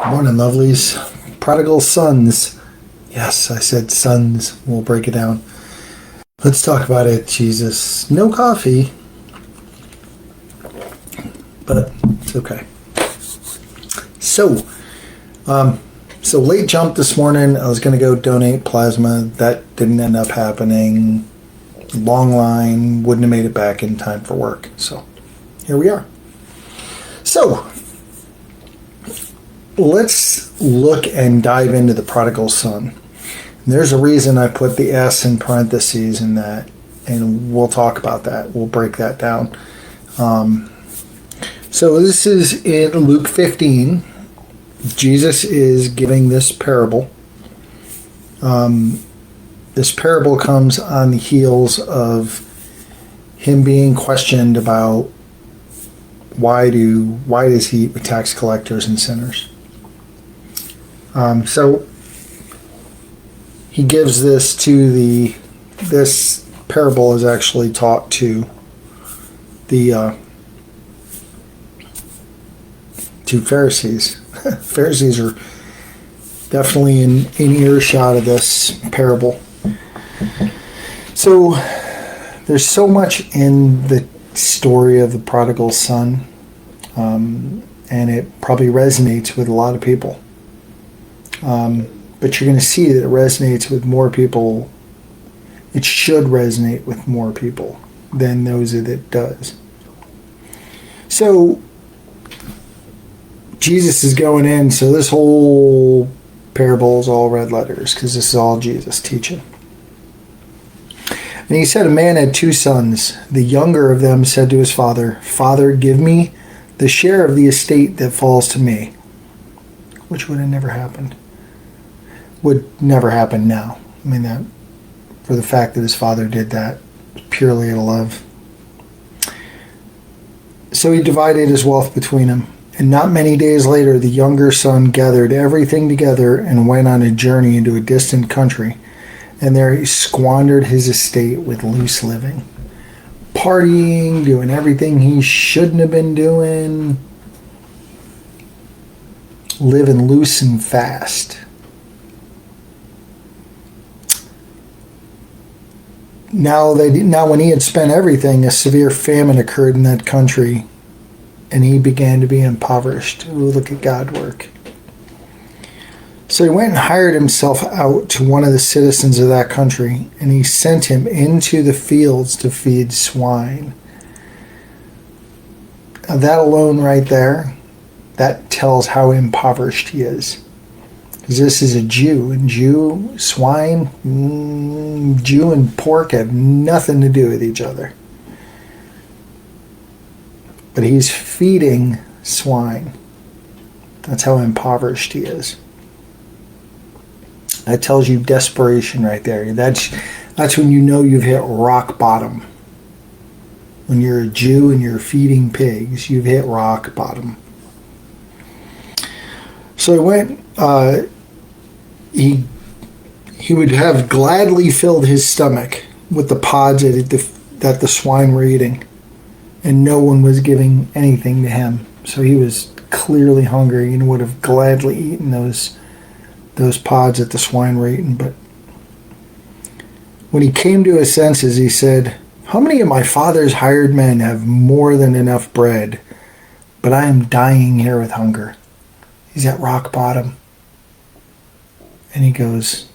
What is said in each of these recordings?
Morning, lovelies. Prodigal sons. Yes, I said sons. We'll break it down. Let's talk about it, Jesus. No coffee, but it's okay. So late jump this morning. I was going to go donate plasma. That didn't end up happening. Long line. Wouldn't have made it back in time for work. So here we are. So let's look and dive into the prodigal son. There's a reason I put the S in parentheses in that, and we'll talk about that. We'll break that down. So this is in Luke 15. Jesus is giving this parable. This parable comes on the heels of him being questioned about why does he eat with tax collectors and sinners. So he gives this this parable is actually taught to the to Pharisees. Pharisees are definitely in earshot of this parable. So there's so much in the story of the prodigal son, and it probably resonates with a lot of people. But you're going to see that it resonates with more people. It should resonate with more people than those that it does. So Jesus is going in. So this whole parable is all red letters because this is all Jesus teaching. And he said, a man had two sons. The younger of them said to his father, "Father, give me the share of the estate that falls to me," which would have never happened. Would never happen now. I mean, that for the fact that his father did that purely out of love. So he divided his wealth between them. And not many days later, the younger son gathered everything together and went on a journey into a distant country. And there he squandered his estate with loose living. Partying, doing everything he shouldn't have been doing. Living loose and fast. Now when he had spent everything, a severe famine occurred in that country, and he began to be impoverished. Ooh, look at God work. So he went and hired himself out to one of the citizens of that country, and he sent him into the fields to feed swine. Now that alone right there, that tells how impoverished he is. Because this is a Jew, and swine, Jew and pork have nothing to do with each other. But he's feeding swine. That's how impoverished he is. That tells you desperation right there. That's when you know you've hit rock bottom. When you're a Jew and you're feeding pigs, you've hit rock bottom. So he went, he would have gladly filled his stomach with the pods that the swine were eating, and no one was giving anything to him. So he was clearly hungry and would have gladly eaten those pods that the swine were eating. But when he came to his senses, he said, "How many of my father's hired men have more than enough bread, but I am dying here with hunger?" He's at rock bottom. And he goes,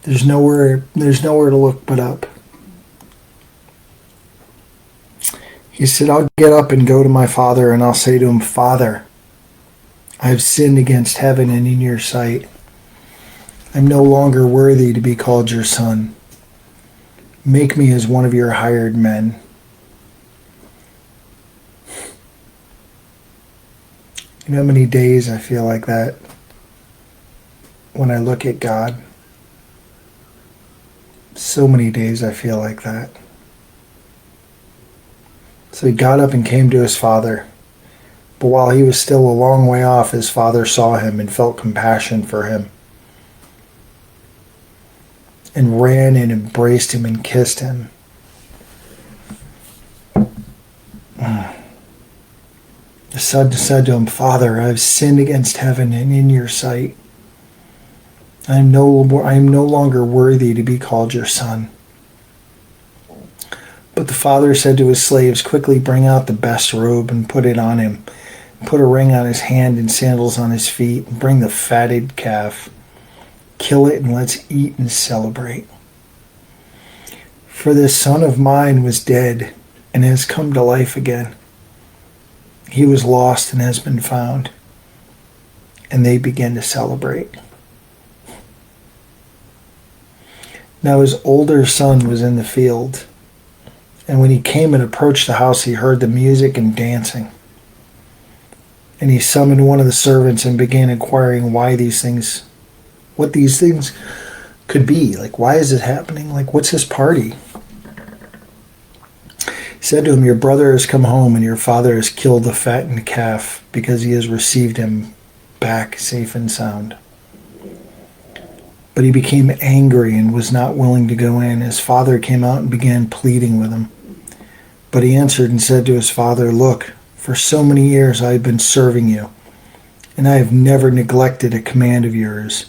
there's nowhere to look but up. He said, "I'll get up and go to my father, and I'll say to him, 'Father, I have sinned against heaven and in your sight. I'm no longer worthy to be called your son. Make me as one of your hired men.'" You know how many days I feel like that when I look at God? So many days I feel like that. So he got up and came to his father. But while he was still a long way off, his father saw him and felt compassion for him, and ran and embraced him and kissed him. son said to him, "Father, I have sinned against heaven and in your sight. I am no longer worthy to be called your son." But the father said to his slaves, "Quickly bring out the best robe and put it on him. Put a ring on his hand and sandals on his feet. And bring the fatted calf. Kill it and let's eat and celebrate. For this son of mine was dead and has come to life again. He was lost and has been found." And they began to celebrate. Now his older son was in the field. And when he came and approached the house, he heard the music and dancing. And he summoned one of the servants and began inquiring what these things could be. Like, why is it happening? Like, what's this party? He said to him, "Your brother has come home, and your father has killed the fattened calf because he has received him back safe and sound." But he became angry and was not willing to go in. His father came out and began pleading with him. But he answered and said to his father, "Look, for so many years I have been serving you, and I have never neglected a command of yours.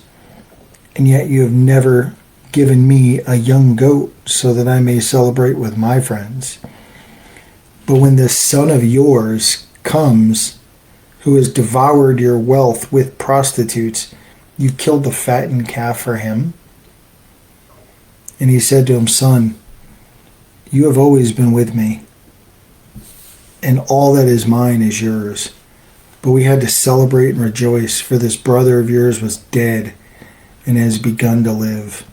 And yet you have never given me a young goat so that I may celebrate with my friends. But when this son of yours comes, who has devoured your wealth with prostitutes, you killed the fattened calf for him?" And he said to him, "Son, you have always been with me, and all that is mine is yours. But we had to celebrate and rejoice, for this brother of yours was dead and has begun to live,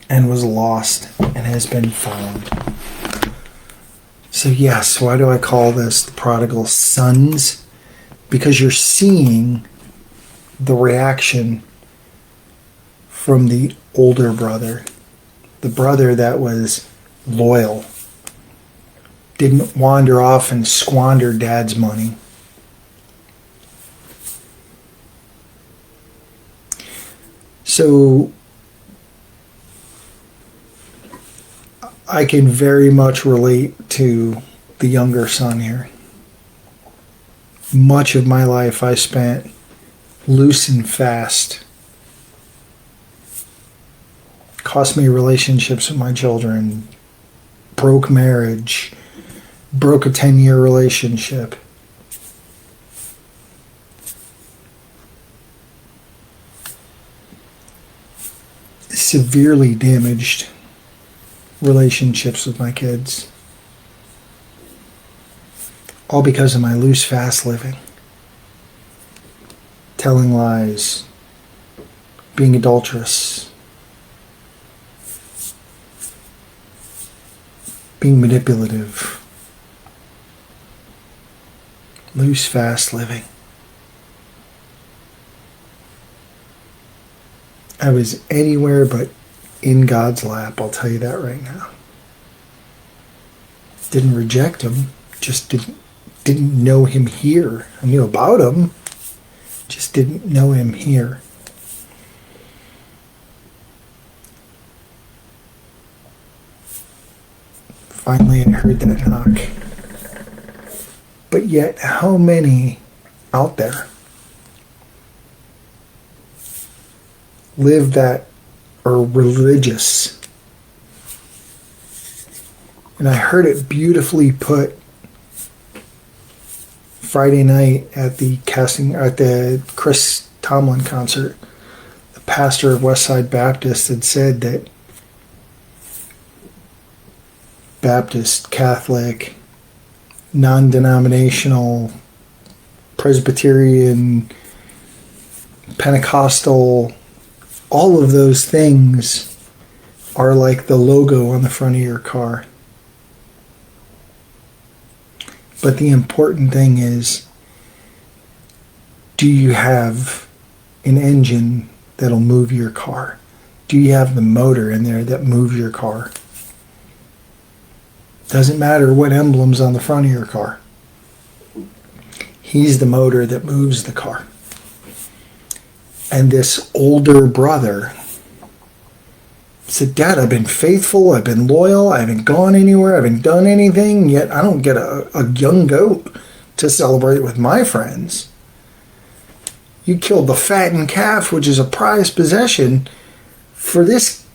and was lost and has been found." So yes, why do I call this the prodigal sons? Because you're seeing the reaction from the older brother, the brother that was loyal, didn't wander off and squander dad's money. So I can very much relate to the younger son here. Much of my life I spent loose and fast. Cost me relationships with my children, broke marriage, broke a 10-year relationship. Severely damaged relationships with my kids. All because of my loose, fast living. Telling lies. Being adulterous. Being manipulative. Loose, fast living. I was anywhere but in God's lap, I'll tell you that right now. Didn't reject him, just didn't know him here. I knew about him, just didn't know him here. Finally, I heard that knock. But yet, how many out there live that are religious? And I heard it beautifully put Friday night at the Chris Tomlin concert. The pastor of Westside Baptist had said that Baptist, Catholic, non-denominational, Presbyterian, Pentecostal, all of those things are like the logo on the front of your car. But the important thing is, do you have an engine that'll move your car? Do you have the motor in there that moves your car? Doesn't matter what emblem's on the front of your car. He's the motor that moves the car. And this older brother said, "Dad, I've been faithful, I've been loyal, I haven't gone anywhere, I haven't done anything, yet I don't get a young goat to celebrate with my friends. You killed the fattened calf, which is a prized possession, for this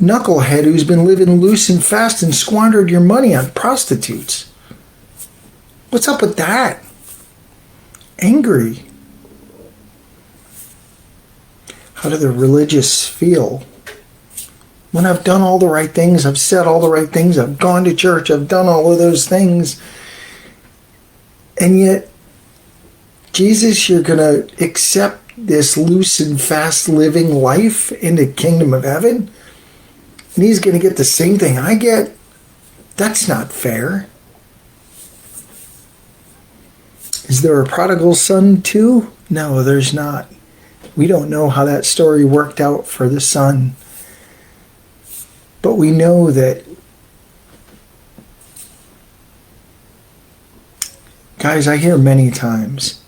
knucklehead who's been living loose and fast and squandered your money on prostitutes. What's up with that? Angry. How do the religious feel? When I've done all the right things, I've said all the right things, I've gone to church, I've done all of those things, and yet, Jesus, you're going to accept this loose and fast living life in the kingdom of heaven? And he's going to get the same thing I get? That's not fair. Is there a prodigal son too? No, there's not. We don't know how that story worked out for the son. But we know that, guys, I hear many times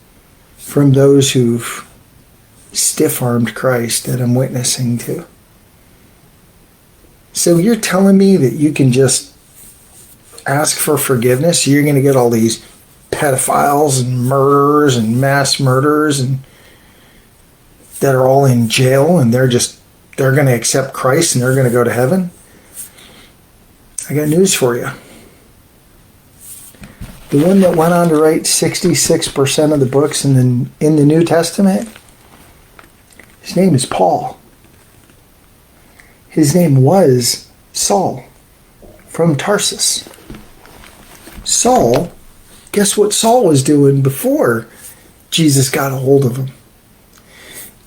from those who've stiff-armed Christ that I'm witnessing to. So you're telling me that you can just ask for forgiveness? You're going to get all these pedophiles and murderers and mass murderers and that are all in jail, and they're going to accept Christ and they're going to go to heaven? I got news for you. The one that went on to write 66% of the books in the New Testament, his name is Paul. His name was Saul from Tarsus. Saul, guess what Saul was doing before Jesus got a hold of him?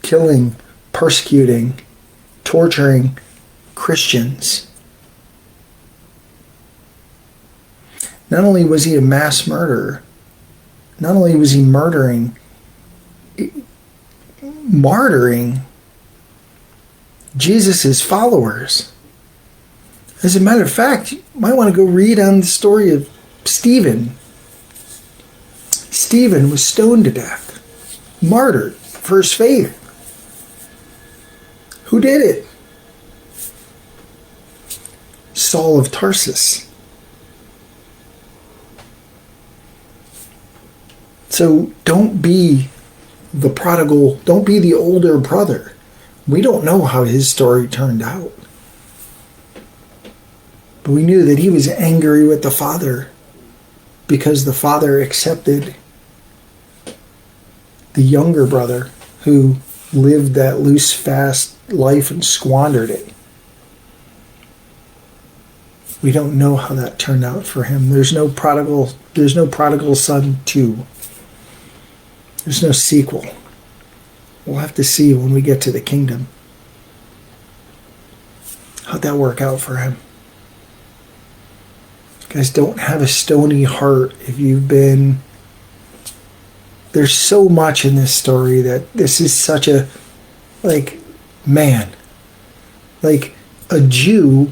Killing, persecuting, torturing Christians. Not only was he a mass murderer, not only was he martyring Jesus' followers. As a matter of fact, you might want to go read on the story of Stephen. Stephen was stoned to death, martyred for his faith. Who did it? Saul of Tarsus. So don't be the prodigal, don't be the older brother. We don't know how his story turned out. But we knew that he was angry with the father because the father accepted the younger brother who lived that loose, fast life and squandered it. We don't know how that turned out for him. There's no prodigal son 2. There's no sequel. We'll have to see when we get to the kingdom. How'd that work out for him? Guys, don't have a stony heart if you've been... There's so much in this story that this is such a... Like a Jew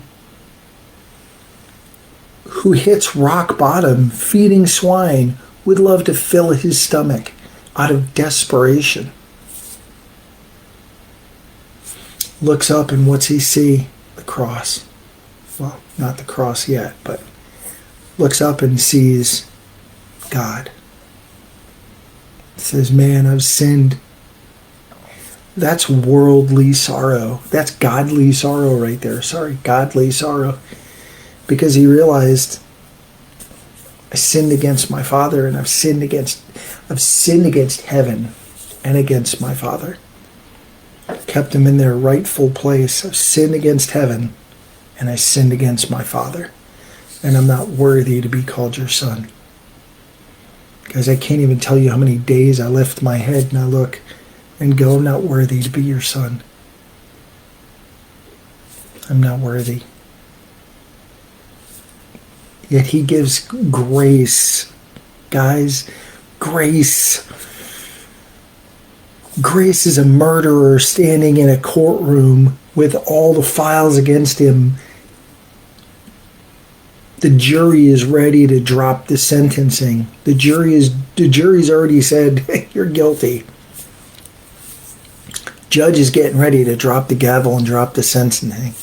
who hits rock bottom feeding swine would love to fill his stomach out of desperation. Looks up, and what's he see? The cross. Well, not the cross yet, but looks up and sees God. Says, man, I've sinned. That's worldly sorrow. That's godly sorrow right there. Sorry, godly sorrow. Because he realized, I sinned against my Father, and I've sinned against heaven and against my Father. Kept him in their rightful place. I've sinned against heaven, and I sinned against my Father. And I'm not worthy to be called your son. Guys, I can't even tell you how many days I lift my head and I look and go, I'm not worthy to be your son. I'm not worthy. Yet he gives grace. Guys, grace. Grace is a murderer standing in a courtroom with all the files against him. The jury is ready to drop the sentencing. The jury's already said, you're guilty. Judge is getting ready to drop the gavel and drop the sentencing.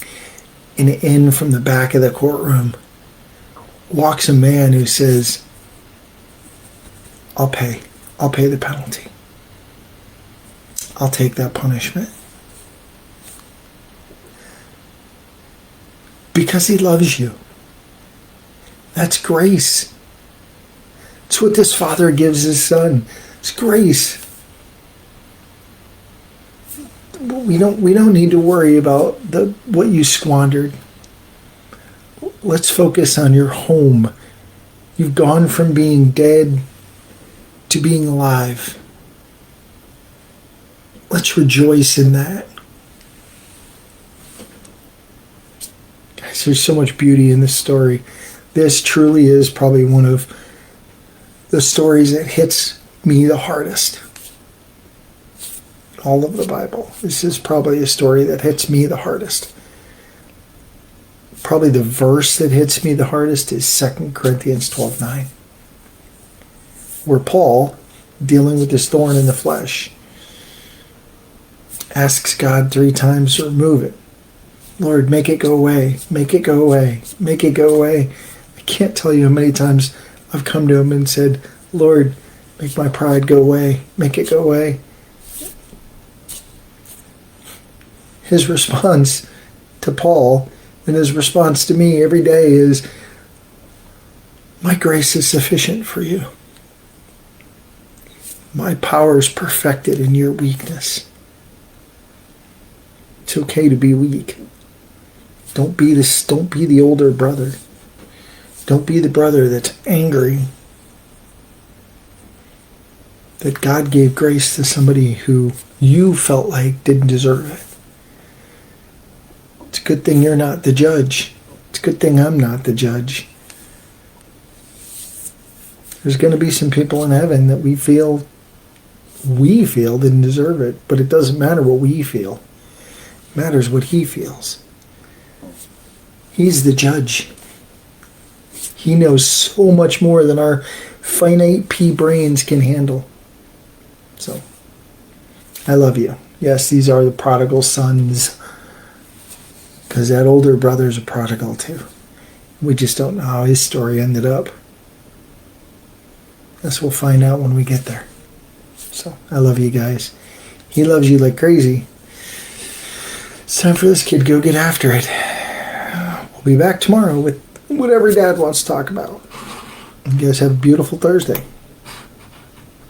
And in from the back of the courtroom walks a man who says, I'll pay. I'll pay the penalty. I'll take that punishment. Because he loves you. That's grace. It's what this father gives his son. It's grace. We don't need to worry about what you squandered. Let's focus on your home. You've gone from being dead to being alive. Let's rejoice in that. Guys, there's so much beauty in this story. This truly is probably one of the stories that hits me the hardest. All of the Bible. This is probably a story that hits me the hardest. Probably the verse that hits me the hardest is 2 Corinthians 12:9, where Paul, dealing with this thorn in the flesh, asks God 3 times to remove it. Lord, make it go away. Make it go away. Make it go away. I can't tell you how many times I've come to him and said, Lord, make my pride go away. Make it go away. His response to Paul and his response to me every day is, my grace is sufficient for you. My power is perfected in your weakness. It's okay to be weak. Don't be the older brother. Don't be the brother that's angry that God gave grace to somebody who you felt like didn't deserve it. It's a good thing you're not the judge. It's a good thing I'm not the judge. There's going to be some people in heaven that we feel didn't deserve it, but it doesn't matter what we feel. It matters what he feels. He's the judge. He knows so much more than our finite pea brains can handle. So, I love you. Yes, these are the prodigal sons. Because that older brother's a prodigal too. We just don't know how his story ended up. Guess we'll find out when we get there. So, I love you guys. He loves you like crazy. It's time for this kid to go get after it. We'll be back tomorrow with whatever Dad wants to talk about. You guys have a beautiful Thursday.